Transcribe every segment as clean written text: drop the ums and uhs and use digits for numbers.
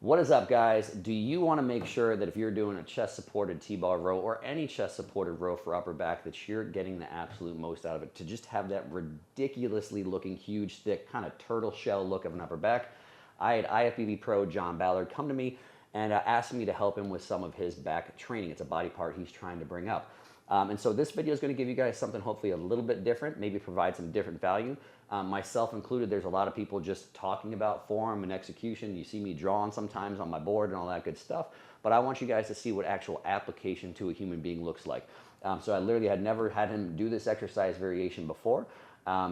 What is up, guys? Do you want to make sure that if you're doing a chest supported T-bar row or any chest supported row for upper back that you're getting the absolute most out of it, to just have that ridiculously looking huge, thick, kind of turtle shell look of an upper back? I had IFBB pro John Ballard come to me and asked me to help him with some of his back training. It's a body part he's trying to bring up. And so this video is going to give you guys something hopefully a little bit different, maybe provide some different value. Myself included, there's a lot of people just talking about form and execution. You see me drawing sometimes on my board and all that good stuff. But I want you guys to see what actual application to a human being looks like. So I literally had never had him do this exercise variation before.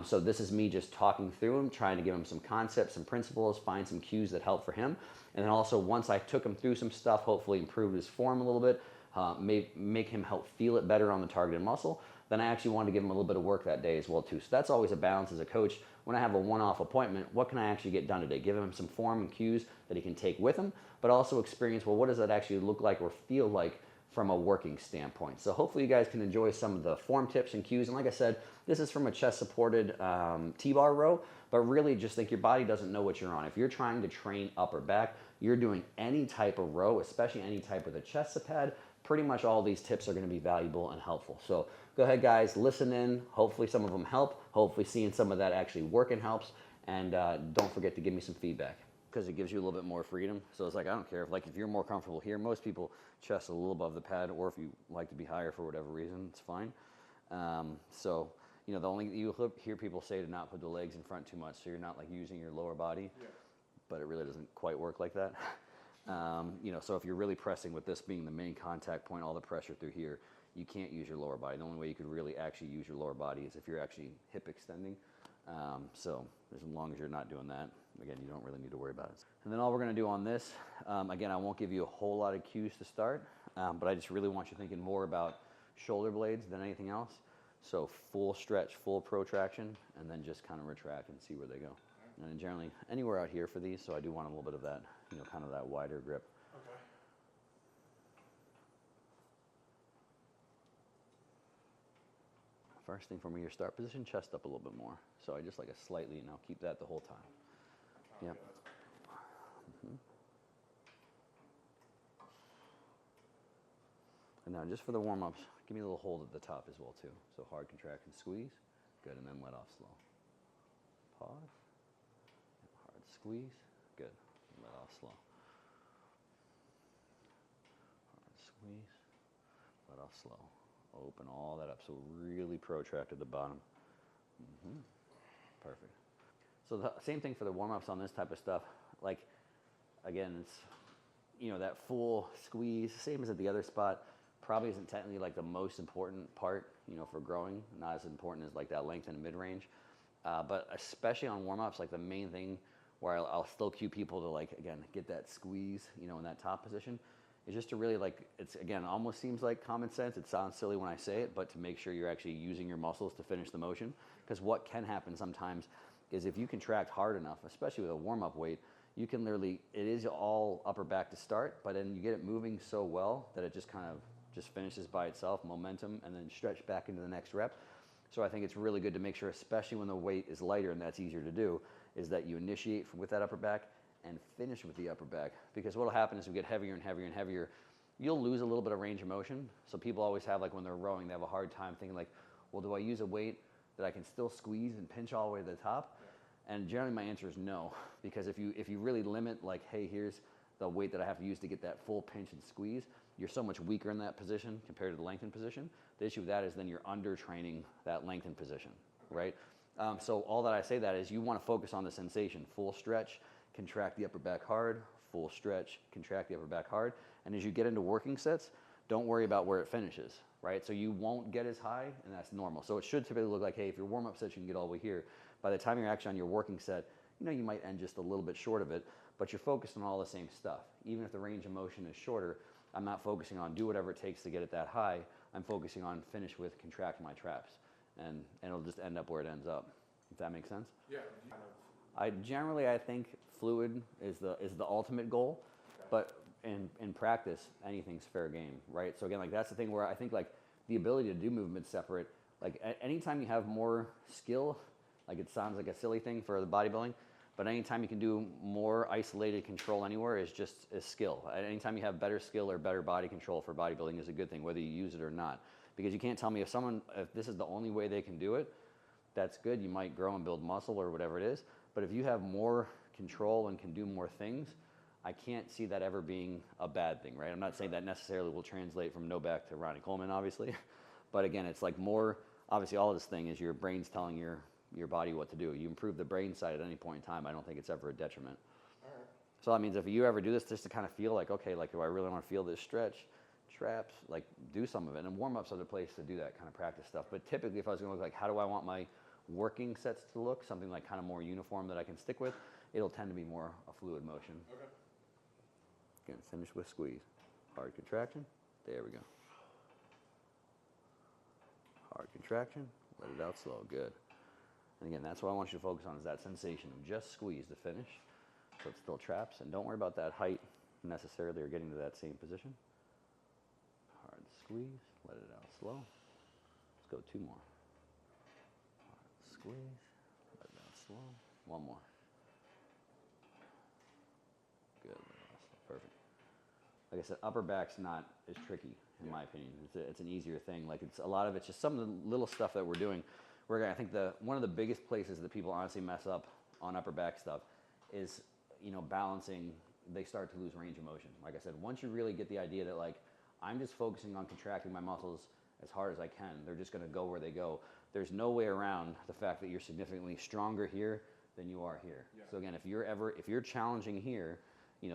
So this is me just talking through him, trying to give him some concepts, some principles, find some cues that help for him. And then also once I took him through some stuff, hopefully improve his form a little bit, make him help feel it better on the targeted muscle, then I actually wanted to give him a little bit of work that day as well too. So that's always a balance as a coach. When I have a one-off appointment, what can I actually get done today? Give him some form and cues that he can take with him, but also experience, well, what does that actually look like or feel like from a working standpoint? So hopefully you guys can enjoy some of the form tips and cues. And like I said, this is from a chest-supported T-bar row, but really just think your body doesn't know what you're on. If you're trying to train upper back, you're doing any type of row, especially any type with a chest pad, pretty much all these tips are going to be valuable and helpful. So go ahead, guys, listen in. Hopefully some of them help. Hopefully seeing some of that actually working helps. And don't forget to give me some feedback because it gives you a little bit more freedom. So it's like, I don't care if you're more comfortable here. Most people chest a little above the pad, or if you like to be higher for whatever reason, it's fine. So, you know, the only you hear people say to not put the legs in front too much, so you're not like using your lower body, but it really doesn't quite work like that. You know, so if you're really pressing with this being the main contact point, all the pressure through here, you can't use your lower body. The only way you could really actually use your lower body is if you're actually hip extending. So as long as you're not doing that, again, you don't really need to worry about it. And then all we're going to do on this, again, I won't give you a whole lot of cues to start, but I just really want you thinking more about shoulder blades than anything else. So full stretch, full protraction, and then just kind of retract and see where they go. And generally anywhere out here for these, so I do want a little bit of that, you know, kind of that wider grip. Okay. First thing for me, your start position, chest up a little bit more. So I just like a slightly, and I'll keep that the whole time. Yep. And now just for the warm-ups, give me a little hold at the top as well too. So hard contract and squeeze, good, and then let off slow. Pause. Hard squeeze, good. Let off slow. Hard squeeze, let off slow. Open all that up, so really protract at the bottom. Perfect. So the same thing for the warm-ups on this type of stuff. Like, again, it's, you know, that full squeeze, same as at the other spot, probably isn't technically like the most important part, you know, for growing. Not as important as like that length and mid-range. But especially on warm-ups, like the main thing where I'll still cue people to like, again, get that squeeze, you know, in that top position, is just to really like, it's again, almost seems like common sense. It sounds silly when I say it, but to make sure you're actually using your muscles to finish the motion. Because what can happen sometimes is if you contract hard enough, especially with a warm-up weight, you can literally, it is all upper back to start, but then you get it moving so well that it just kind of just finishes by itself, momentum, and then stretch back into the next rep. So I think it's really good to make sure, especially when the weight is lighter, and that's easier to do, is that you initiate with that upper back and finish with the upper back. Because what will happen is we get heavier and heavier and heavier, you'll lose a little bit of range of motion. So people always have, like when they're rowing, they have a hard time thinking like, well, do I use a weight that I can still squeeze and pinch all the way to the top? And generally my answer is no, because if you really limit like, hey, here's the weight that I have to use to get that full pinch and squeeze, you're so much weaker in that position compared to the lengthened position. The issue with that is then you're under training that lengthened position, right? So all that I say that is you want to focus on the sensation, full stretch, contract the upper back hard, full stretch, contract the upper back hard. And as you get into working sets, don't worry about where it finishes, right? So you won't get as high, and that's normal. So it should typically look like, hey, if your warm-up set, you can get all the way here. By the time you're actually on your working set, you know, you might end just a little bit short of it, but you're focused on all the same stuff. Even if the range of motion is shorter, I'm not focusing on do whatever it takes to get it that high. I'm focusing on finish with contract my traps, and it'll just end up where it ends up. If that makes sense? Yeah. I think fluid is the ultimate goal, but in practice, anything's fair game, right? So again, like that's the thing where I think like the ability to do movements separate, like anytime you have more skill, like it sounds like a silly thing for the bodybuilding, But anytime you can do more isolated control anywhere is just a skill. Anytime you have better skill or better body control for bodybuilding is a good thing, whether you use it or not. Because you can't tell me if this is the only way they can do it, that's good. You might grow and build muscle or whatever it is. But if you have more control and can do more things, I can't see that ever being a bad thing, right? I'm not saying that necessarily will translate from no back to Ronnie Coleman, obviously. But again, it's like more, obviously all of this thing is your brain's telling your body what to do. You improve the brain side at any point in time, I don't think it's ever a detriment. All right. So that means if you ever do this, just to kind of feel like, okay, like do I really want to feel this stretch, traps, like do some of it. And warm-ups are the place to do that kind of practice stuff. But typically if I was going to look like, how do I want my working sets to look, something like kind of more uniform that I can stick with, it'll tend to be more a fluid motion. Okay. Again, finish with squeeze. Hard contraction. There we go. Hard contraction. Let it out slow. Good. And again, that's what I want you to focus on is that sensation of just squeeze to finish. So it still traps. And don't worry about that height necessarily or getting to that same position. Hard squeeze. Let it out slow. Let's go 2 more. Hard squeeze. Let it out slow. 1 more. Good. Perfect. Like I said, upper back's not as tricky, in my opinion. It's an easier thing. Like it's a lot of it's just some of the little stuff that we're doing. I think one of the biggest places that people honestly mess up on upper back stuff is, balancing. They start to lose range of motion. Like I said, once you really get the idea that like I'm just focusing on contracting my muscles as hard as I can, they're just going to go where they go. There's no way around the fact that you're significantly stronger here than you are here. Yeah. So again, if you're challenging here,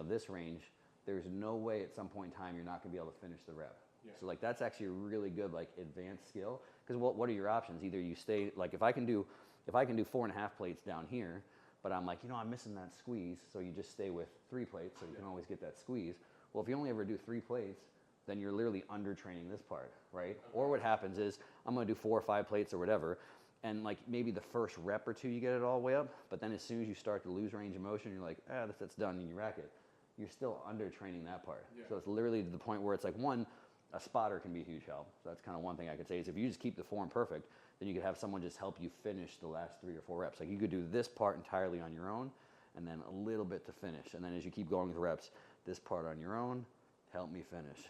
this range, there's no way at some point in time you're not going to be able to finish the rep. Yeah. So like that's actually a really good like advanced skill, because what are your options? Either you stay like if I can do 4.5 plates down here, but I'm like, I'm missing that squeeze, so you just stay with 3 plates so you can always get that squeeze. Well, if you only ever do 3 plates, then you're literally under training this part, right? Okay. Or what happens is I'm going to do 4 or 5 plates or whatever, and like maybe the first rep or 2 you get it all the way up, but then as soon as you start to lose range of motion, you're like, that's done, and you rack it. You're still under training that part. Yeah. So it's literally to the point where it's like a spotter can be a huge help. So that's kind of one thing I could say is if you just keep the form perfect, then you could have someone just help you finish the last 3 or 4 reps. Like you could do this part entirely on your own and then a little bit to finish. And then as you keep going with reps, this part on your own, help me finish.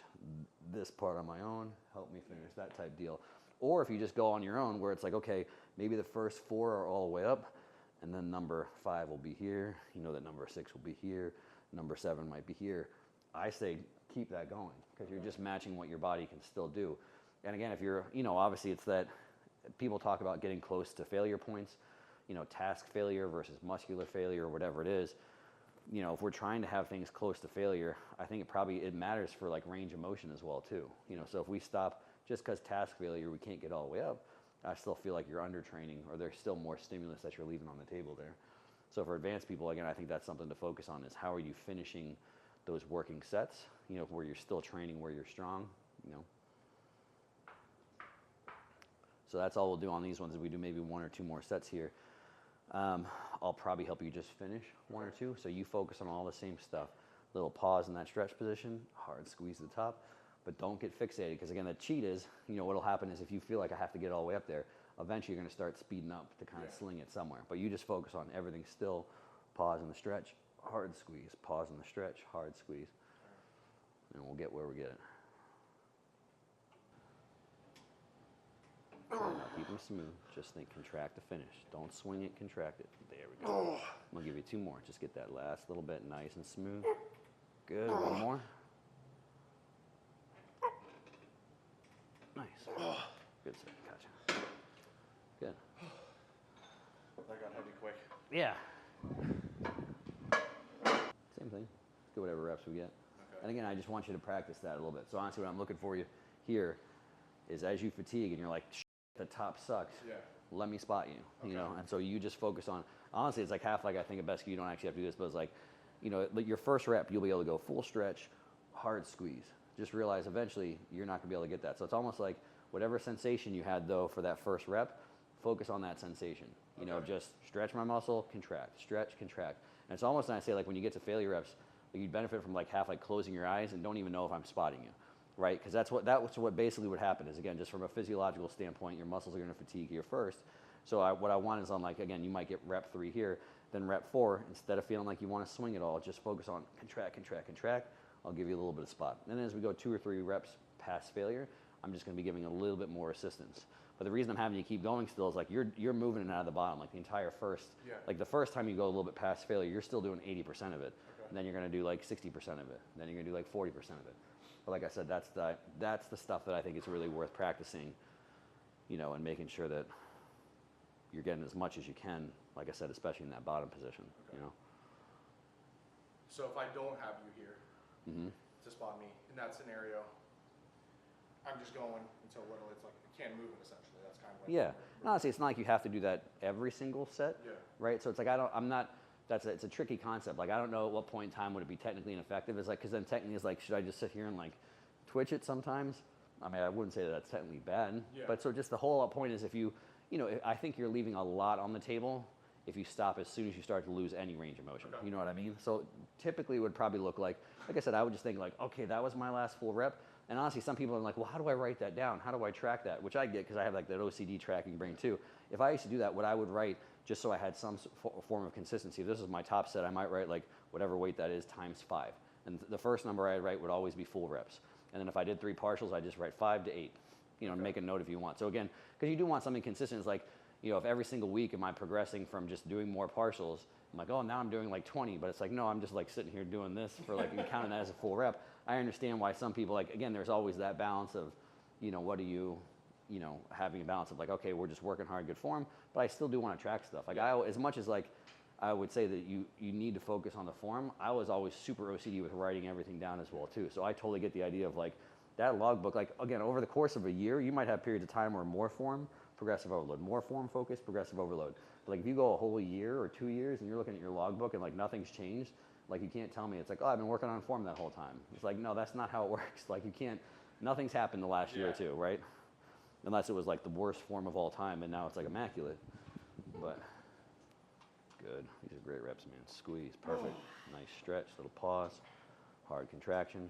This part on my own, help me finish, that type deal. Or if you just go on your own where it's like, okay, maybe the first 4 are all the way up and then number 5 will be here. That number 6 will be here. Number 7 might be here. I say keep that going because you're just matching what your body can still do. And again, if you're, obviously it's that people talk about getting close to failure points, task failure versus muscular failure or whatever it is. If we're trying to have things close to failure, I think it matters for like range of motion as well too. So if we stop just because task failure, we can't get all the way up, I still feel like you're under training or there's still more stimulus that you're leaving on the table there. So for advanced people, again, I think that's something to focus on is how are you finishing those working sets, where you're still training, where you're strong, So that's all we'll do on these ones. If we do maybe 1 or 2 more sets here, I'll probably help you just finish 1 or 2. So you focus on all the same stuff. Little pause in that stretch position, hard squeeze at the top, but don't get fixated because again, the cheat is, what'll happen is if you feel like I have to get all the way up there, eventually you're going to start speeding up to kind of sling it somewhere. But you just focus on everything still, pause in the stretch, hard squeeze, pause in the stretch, hard squeeze. And we'll get where we get it. So now keep them smooth. Just think contract to finish. Don't swing it, contract it. There we go. I'm going to give you 2 more. Just get that last little bit nice and smooth. Good. 1 more. Nice. Good, sir. Gotcha. Good. That got heavy quick. Yeah. Same thing. Let's get whatever reps we get. Okay. And again, I just want you to practice that a little bit. So honestly, what I'm looking for you here is as you fatigue and you're like, the top sucks. Yeah. Let me spot you. Okay. And so you just focus on. Honestly, it's like half like I think of best. You don't actually have to do this, but it's like, your first rep, you'll be able to go full stretch, hard squeeze. Just realize eventually you're not gonna be able to get that. So it's almost like whatever sensation you had though for that first rep, focus on that sensation. Just stretch my muscle, contract, stretch, contract. And it's almost, and I say like when you get to failure reps, like you benefit from like half like closing your eyes and don't even know if I'm spotting you, right? Because that's what basically would happen is again, just from a physiological standpoint, your muscles are gonna fatigue here first. So what I want is on like, again, you might get rep 3 here, Then rep 4, instead of feeling like you want to swing it all, just focus on contract, contract, contract. I'll give you a little bit of spot. And then as we go 2 or 3 reps past failure, I'm just going to be giving a little bit more assistance. But the reason I'm having you keep going still is like you're moving it out of the bottom, like the entire first. Yeah. Like the first time you go a little bit past failure, you're still doing 80% of it. Okay. And then you're going to do like 60% of it. Then you're going to do like 40% of it. But like I said, that's the stuff that I think is really worth practicing, you know, and making sure that you're getting as much as you can, like I said, especially in that bottom position, Okay. you know. So if I don't have you here Mm-hmm. to spot me in that scenario, I'm just going until literally it's like I can't move it essentially. That's kind of what Yeah. And honestly, it's not like you have to do that every single set, Yeah. right? So it's like it's a tricky concept. Like I don't know at what point in time would it be technically ineffective. It's like, because then technically it's like, should I just sit here and like twitch it sometimes? I mean, I wouldn't say that that's technically bad. Yeah. But so just the whole point is if you know, I think you're leaving a lot on the table if you stop as soon as you start to lose any range of motion. Okay. You know what I mean? So typically it would probably look like I said, I would just think like, okay, that was my last full rep. And honestly, some people are like, well, how do I write that down? How do I track that? Which I get because I have like that OCD tracking brain too. If I used to do that, what I would write, just so I had some form of consistency, if this is my top set, I might write like whatever weight that is times 5. And the first number I'd write would always be full reps. And then if I did 3 partials, I'd just write 5 to 8. You know, Okay. make a note if you want. So again, because you do want something consistent, it's like, you know, if every single week am I progressing from just doing more partials, I'm like, oh, now I'm doing like 20, but it's like, no, I'm just like sitting here doing this for like, and counting that as a full rep. I understand why some people, like, again, there's always that balance of, you know, what do you know, having a balance of like, okay, we're just working hard, good form, but I still do want to track stuff. Like as much as like, I would say that you need to focus on the form, I was always super OCD with writing everything down as well too. So I totally get the idea of like that logbook, like again, over the course of a year, you might have periods of time where more form, progressive overload, more form focus, progressive overload. But like if you go a whole year or 2 years and you're looking at your logbook and like nothing's changed, like you can't tell me it's like, oh, I've been working on form that whole time. It's like, no, that's not how it works. Like you can't, nothing's happened the last year or two, right? Unless it was like the worst form of all time and now it's like immaculate. But good. These are great reps, man. Squeeze, perfect. Nice stretch, little pause, hard contraction.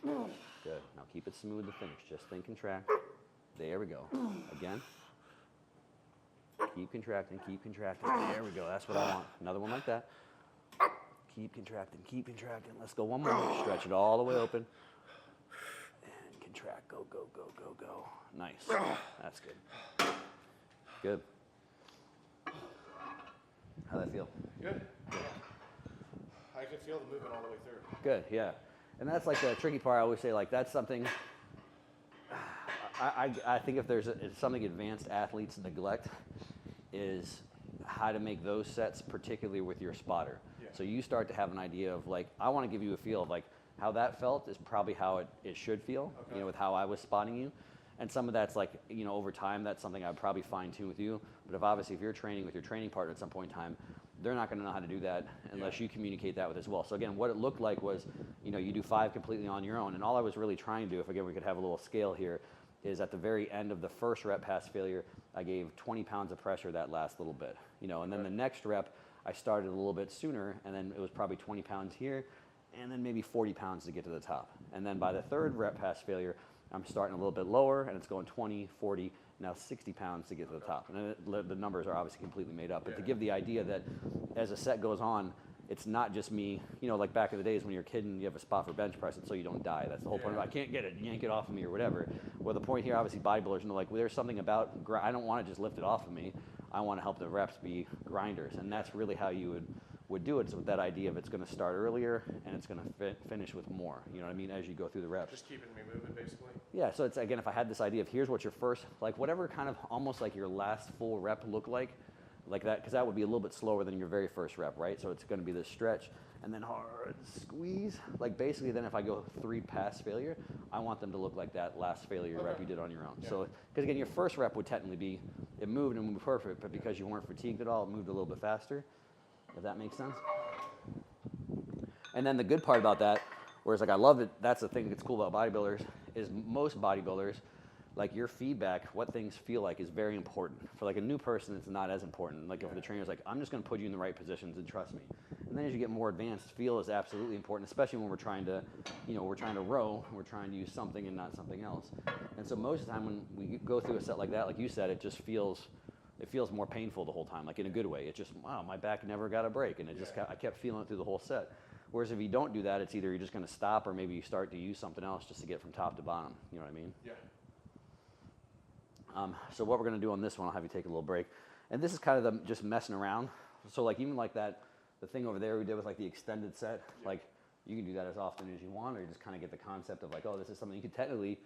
Good. Now keep it smooth to finish. Just think contract. There we go. Again. Keep contracting, keep contracting. There we go. That's what I want. Another one like that. Keep contracting, keep contracting. Let's go one more. Stretch it all the way open. And contract. Go, go, go, go, go. Nice. That's good. Good. How'd that feel? Good. Yeah. I can feel the movement all the way through. Good, yeah. And that's like the tricky part. I always say, like, that's something I think if there's something advanced athletes neglect is how to make those sets, particularly with your spotter. Yeah. So you start to have an idea of like, I want to give you a feel of like how that felt is probably how it should feel, Okay. you know, with how I was spotting you. And some of that's like, you know, over time, that's something I would probably fine tune with you. But if you're training with your training partner at some point in time, they're not going to know how to do that unless you communicate that with as well. So again, what it looked like was, you know, you do 5 completely on your own. And all I was really trying to do, if again, we could have a little scale here, is at the very end of the first rep past failure, I gave 20 pounds of pressure that last little bit, you know, and then the next rep, I started a little bit sooner, and then it was probably 20 pounds here, and then maybe 40 pounds to get to the top. And then by the third rep past failure, I'm starting a little bit lower, and it's going 20, 40, now 60 pounds to get to the top. And then the numbers are obviously completely made up, but to give the idea that as a set goes on, it's not just me, you know, like back in the days when you're a kid and you have a spot for bench press, and so you don't die. That's the whole point of it. I can't get it, yank it off of me or whatever. Well, the point here, obviously, bodybuilders know, like, well, there's something about, I don't want to just lift it off of me. I want to help the reps be grinders, and that's really how you would do it, is with that idea of it's going to start earlier and it's going to finish with more, you know what I mean, as you go through the reps. Just keeping me moving, basically. Yeah, so it's, again, if I had this idea of here's what your first, like whatever kind of almost like your last full rep looked like that, because that would be a little bit slower than your very first rep, right? So it's going to be this stretch and then hard squeeze. Like basically then if I go 3 past failure, I want them to look like that last failure rep you did on your own. Yeah. So, because again, your first rep would technically be, it moved and moved perfect, but because you weren't fatigued at all, it moved a little bit faster, if that makes sense. And then the good part about that, whereas like I love it, that's the thing that's cool about bodybuilders, is most bodybuilders, like your feedback, what things feel like is very important. For like a new person, it's not as important. Like if the trainer's like, I'm just gonna put you in the right positions and trust me. And then as you get more advanced, feel is absolutely important, especially when we're trying to, you know, we're trying to row, we're trying to use something and not something else. And so most of the time when we go through a set like that, like you said, it just feels it feels more painful the whole time, like in a good way. It's just, wow, my back never got a break, and it just I kept feeling it through the whole set. Whereas if you don't do that, it's either you're just going to stop, or maybe you start to use something else just to get from top to bottom. You know what I mean? Yeah. So what we're going to do on this one, I'll have you take a little break. And this is kind of just messing around. So like even like that, the thing over there we did with like the extended set, like you can do that as often as you want, or you just kind of get the concept of like, oh, this is something you could technically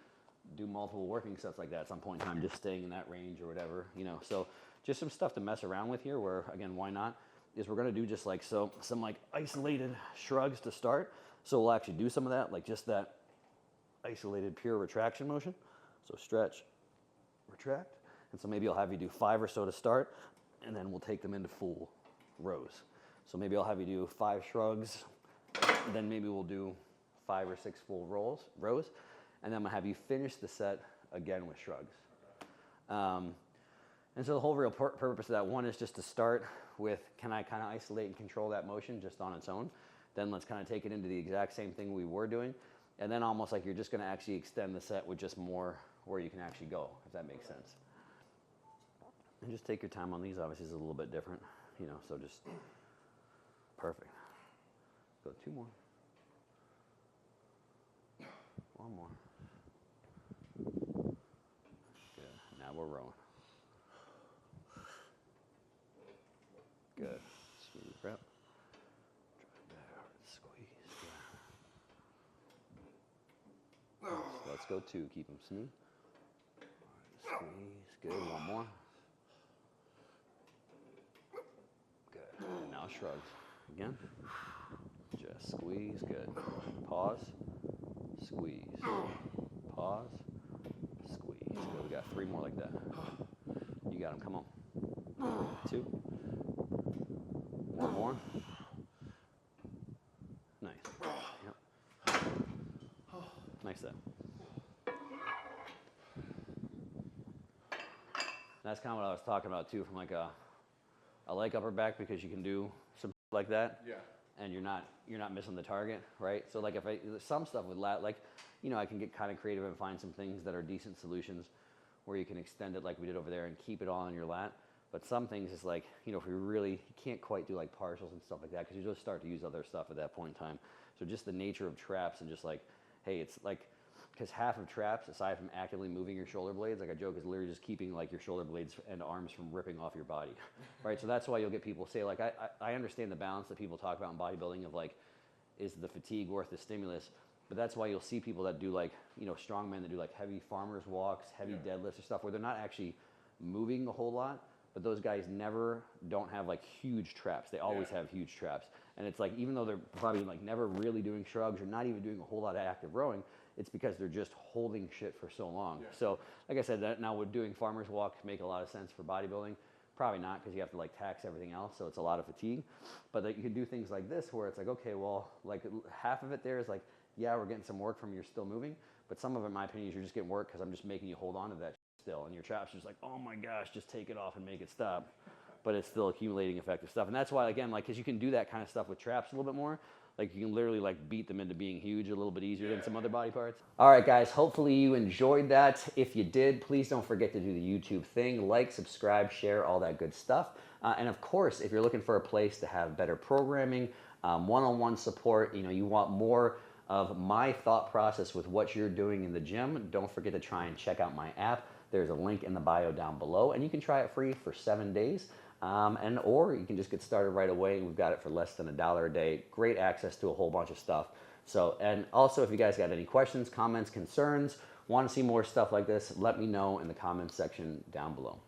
do multiple working sets like that at some point in time, just staying in that range or whatever, you know. So just some stuff to mess around with here where, again, why not, is we're going to do just like so, some like isolated shrugs to start. So we'll actually do some of that, like just that isolated pure retraction motion. So stretch, retract. And so maybe I'll have you do 5 or so to start, and then we'll take them into full rows. So maybe I'll have you do 5 shrugs, then maybe we'll do 5 or 6 full rows, and then I'm gonna have you finish the set again with shrugs. And so the whole real purpose of that one is just to start with, can I kind of isolate and control that motion just on its own? Then let's kind of take it into the exact same thing we were doing, and then almost like you're just gonna actually extend the set with just more where you can actually go, if that makes sense. And just take your time on these. Obviously, it's a little bit different, you know, so just perfect. Go 2 more. 1 more. Good. Now we're rolling. Good. Smooth rep. Drive down. Squeeze. Good. So let's go 2. Keep them smooth. Squeeze. Good. 1 more. Good. And now shrugs. Again. Just squeeze. Good. Pause. Squeeze. Pause. Squeeze. Good. We got 3 more like that. You got them. Come on. 2. 1 more. Nice. Yep. Nice set. That's kind of what I was talking about too, from like I like upper back because you can do some like that. Yeah. And you're not missing the target, right? So like if some stuff with lat, like, you know, I can get kind of creative and find some things that are decent solutions where you can extend it like we did over there and keep it all in your lat. But some things is like, you know, if you can't quite do like partials and stuff like that because you just start to use other stuff at that point in time. So just the nature of traps and just like, hey, it's like, because half of traps, aside from actively moving your shoulder blades, like I joke, is literally just keeping like your shoulder blades and arms from ripping off your body, right? So that's why you'll get people say, like, I understand the balance that people talk about in bodybuilding of like, is the fatigue worth the stimulus? But that's why you'll see people that do like, you know, strongmen that do like heavy farmer's walks, heavy deadlifts or stuff where they're not actually moving a whole lot, but those guys don't have like huge traps. They always have huge traps. And it's like, even though they're probably like never really doing shrugs or not even doing a whole lot of active rowing, it's because they're just holding shit for so long. So like I said, that now would doing farmer's walks make a lot of sense for bodybuilding? Probably not, because you have to like tax everything else, so it's a lot of fatigue. But like, you can do things like this where it's like, okay, well, like half of it there is like, yeah, we're getting some work from you're still moving, but some of it, in my opinion, is you're just getting work because I'm just making you hold on to that still, and your traps are just like, oh my gosh, just take it off and make it stop. But it's still accumulating effective stuff. And that's why, again, like, because you can do that kind of stuff with traps a little bit more. Like, you can literally like beat them into being huge a little bit easier than some other body parts. All right, guys, hopefully you enjoyed that. If you did, please don't forget to do the YouTube thing. Like, subscribe, share, all that good stuff. And of course, if you're looking for a place to have better programming, one-on-one support, you know, you want more of my thought process with what you're doing in the gym, don't forget to try and check out my app. There's a link in the bio down below, and you can try it free for 7 days. Or you can just get started right away. We've got it for less than $1 a day. Great access to a whole bunch of stuff. So, and also if you guys got any questions, comments, concerns, want to see more stuff like this, let me know in the comments section down below.